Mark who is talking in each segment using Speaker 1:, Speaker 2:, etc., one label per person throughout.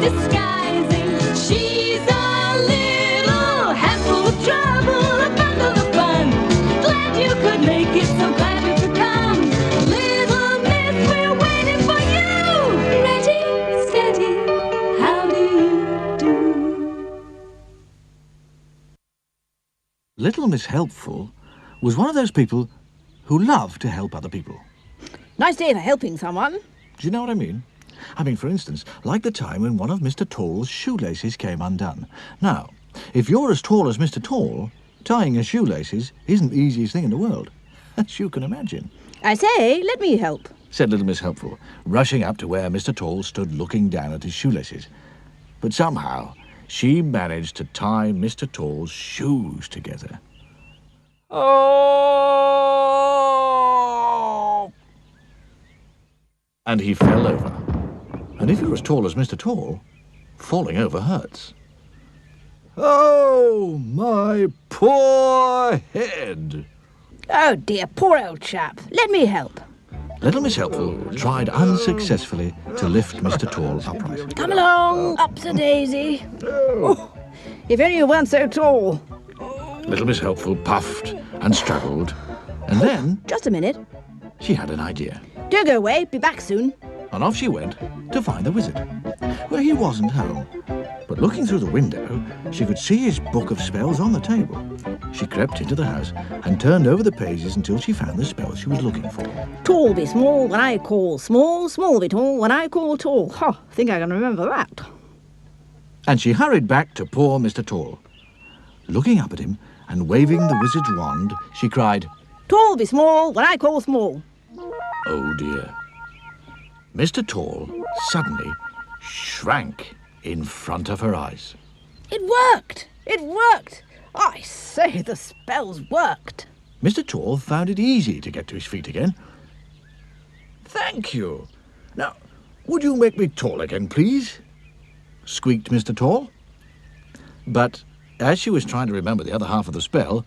Speaker 1: disguising. She's a little handful of trouble, a bundle of fun. Glad you could make it, so glad you could come. Little Miss, we're waiting for you. Ready, steady, how do you do?
Speaker 2: Little Miss Helpful was one of those people who love to help other people.
Speaker 3: Nice day for helping someone.
Speaker 2: Do you know what I mean? I mean, for instance, like the time when one of Mr. Tall's shoelaces came undone. Now, if you're as tall as Mr. Tall, tying your shoelaces isn't the easiest thing in the world, as you can imagine.
Speaker 3: I say, let me help.
Speaker 2: Said Little Miss Helpful, rushing up to where Mr. Tall stood looking down at his shoelaces. But somehow, she managed to tie Mr. Tall's shoes together. Oh! And he fell over. And if you're as tall as Mr. Tall, falling over hurts. Oh, my poor head!
Speaker 3: Oh dear, poor old chap. Let me help.
Speaker 2: Little Miss Helpful tried unsuccessfully to lift Mr. Tall upright.
Speaker 3: Come along, Upsy-daisy. Oh, if only you weren't so tall.
Speaker 2: Little Miss Helpful puffed and struggled, and then
Speaker 3: Just a minute.
Speaker 2: she had an idea.
Speaker 3: Don't go away, be back soon.
Speaker 2: And off she went to find the wizard. Well, he wasn't home, but looking through the window, she could see his book of spells on the table. She crept into the house and turned over the pages until she found the spell she was looking for.
Speaker 3: Tall be small when I call small, small be tall when I call tall. Ha, think I can remember that.
Speaker 2: And she hurried back to poor Mr. Tall. Looking up at him and waving the wizard's wand, she cried,
Speaker 3: Tall be small when I call small.
Speaker 2: "Oh dear." Mr. Tall suddenly shrank in front of her eyes.
Speaker 3: It worked! It worked! I say, the spells worked.
Speaker 2: Mr. Tall found it easy to get to his feet again. "Thank you. Now, would you make me tall again, please?" squeaked Mr. Tall. But as she was trying to remember the other half of the spell,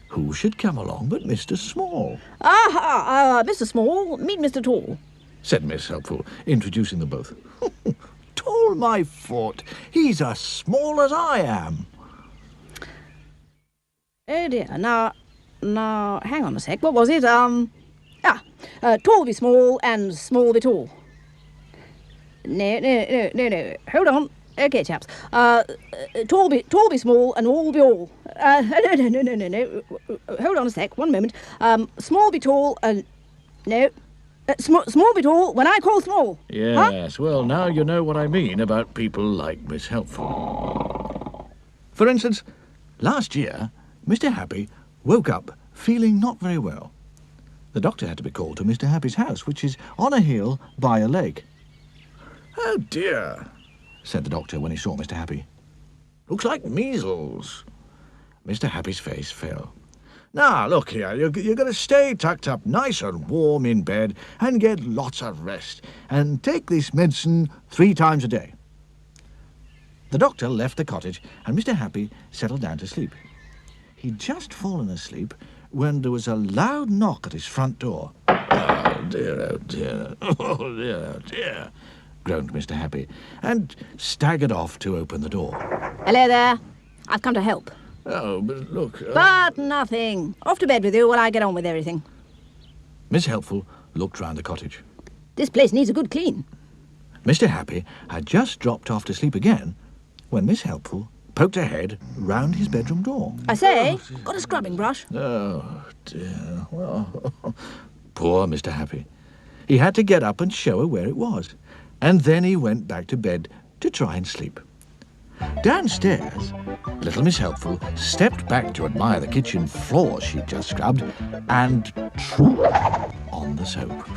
Speaker 2: who should come along but Mr. Small?
Speaker 3: Mr. Small, meet Mr. Tall.
Speaker 2: Said Miss Helpful, introducing them both. "Tall my foot. He's as small as I am."
Speaker 3: Oh dear, now, hang on a sec, what was it? Tall be small and small be tall. No, hold on. Okay, chaps. Tall be small and all be all. No. Hold on a sec, one moment. Small be tall and... No. Small be tall when I call small.
Speaker 2: Yes, well, now you know what I mean about people like Miss Helpful. For instance, last year, Mr. Happy woke up feeling not very well. The doctor had to be called to Mr. Happy's house, which is on a hill by a lake. "Oh dear," said the doctor when he saw Mr. Happy. "Looks like measles." Mr. Happy's face fell. "Now, look here, you're going to stay tucked up nice and warm in bed and get lots of rest, and take this medicine 3 times a day." The doctor left the cottage, and Mr. Happy settled down to sleep. He'd just fallen asleep when there was a loud knock at his front door. "Oh dear, oh dear, oh dear, oh dear," groaned Mr. Happy, and staggered off to open the door.
Speaker 3: Hello there. I've come to help.
Speaker 2: "Oh, but look..."
Speaker 3: But nothing. Off to bed with you while I get on with everything.
Speaker 2: Miss Helpful looked round the cottage.
Speaker 3: This place needs a good clean.
Speaker 2: Mr. Happy had just dropped off to sleep again when Miss Helpful poked her head round his bedroom door.
Speaker 3: I say, got a scrubbing brush?
Speaker 2: Oh, dear. Well, poor Mr. Happy. He had to get up and show her where it was, and then he went back to bed to try and sleep. Downstairs, little Miss Helpful stepped back to admire the kitchen floor she'd just scrubbed and tripped on the soap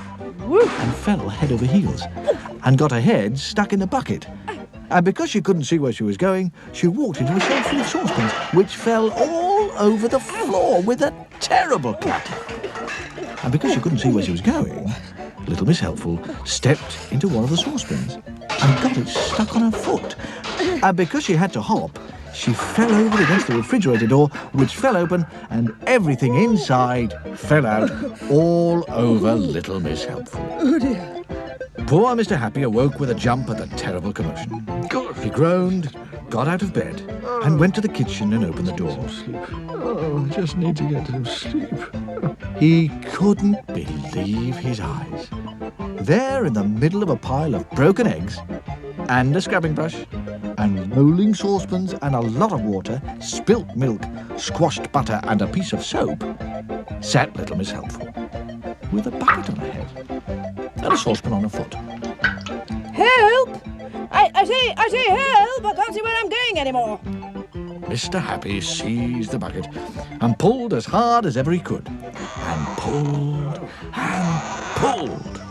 Speaker 2: and fell head over heels and got her head stuck in the bucket. And because she couldn't see where she was going, she walked into a shelf full of saucepans, which fell all over the floor with a terrible clatter. And because she couldn't see where she was going, little Miss Helpful stepped into one of the saucepans and got it stuck on her foot. And because she had to hop, she fell over against the refrigerator door, which fell open, and everything inside fell out all over little Miss Helpful.
Speaker 3: Oh dear.
Speaker 2: Poor Mr. Happy awoke with a jump at the terrible commotion. He groaned, got out of bed, and went to the kitchen and opened the door.
Speaker 4: Oh, I just need to get some sleep.
Speaker 2: He couldn't believe his eyes. There in the middle of a pile of broken eggs, and a scrubbing brush, and rolling saucepans, and a lot of water, spilt milk, squashed butter, and a piece of soap, sat little Miss Helpful, with a bucket on her head, and a saucepan on her foot.
Speaker 3: Help! I say help! I can't see where I'm going anymore.
Speaker 2: Mr. Happy seized the bucket and pulled as hard as ever he could, and pulled and pulled.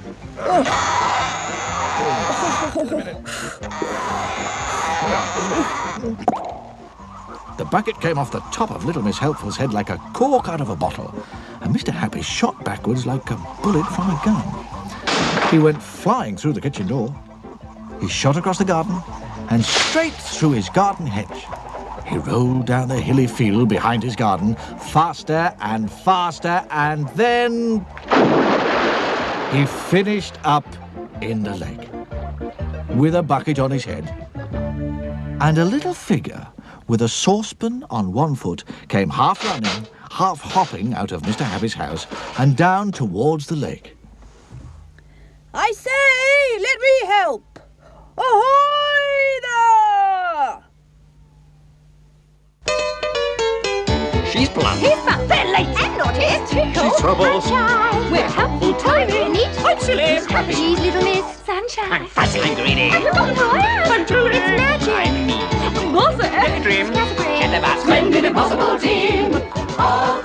Speaker 2: The bucket came off the top of little Miss Helpful's head like a cork out of a bottle, and Mr. Happy shot backwards like a bullet from a gun. He went flying through the kitchen door. He shot across the garden and straight through his garden hedge. He rolled down the hilly field behind his garden, faster and faster, and then he finished up in the lake with a bucket on his head. And a little figure with a saucepan on one foot came half running, half hopping out of Mr. Happy's house and down towards the lake.
Speaker 3: I say, let me help! Ahoy there!
Speaker 5: She's blunt.
Speaker 1: He's fun. They're late and naughty. Tickle.
Speaker 5: She's troubles.
Speaker 1: Sunshine. We're helpful, timing, neat.
Speaker 5: I'm silly.
Speaker 1: She's happy. She's little Miss Sunshine.
Speaker 5: I'm fussy and greedy.
Speaker 1: I've forgotten who I am.
Speaker 5: I'm Julie.
Speaker 1: It's magic.
Speaker 5: I'm me.
Speaker 1: Martha.
Speaker 5: Daydream.
Speaker 1: Scatterbrain.
Speaker 5: Chatterbox.
Speaker 1: Splendid impossible team. All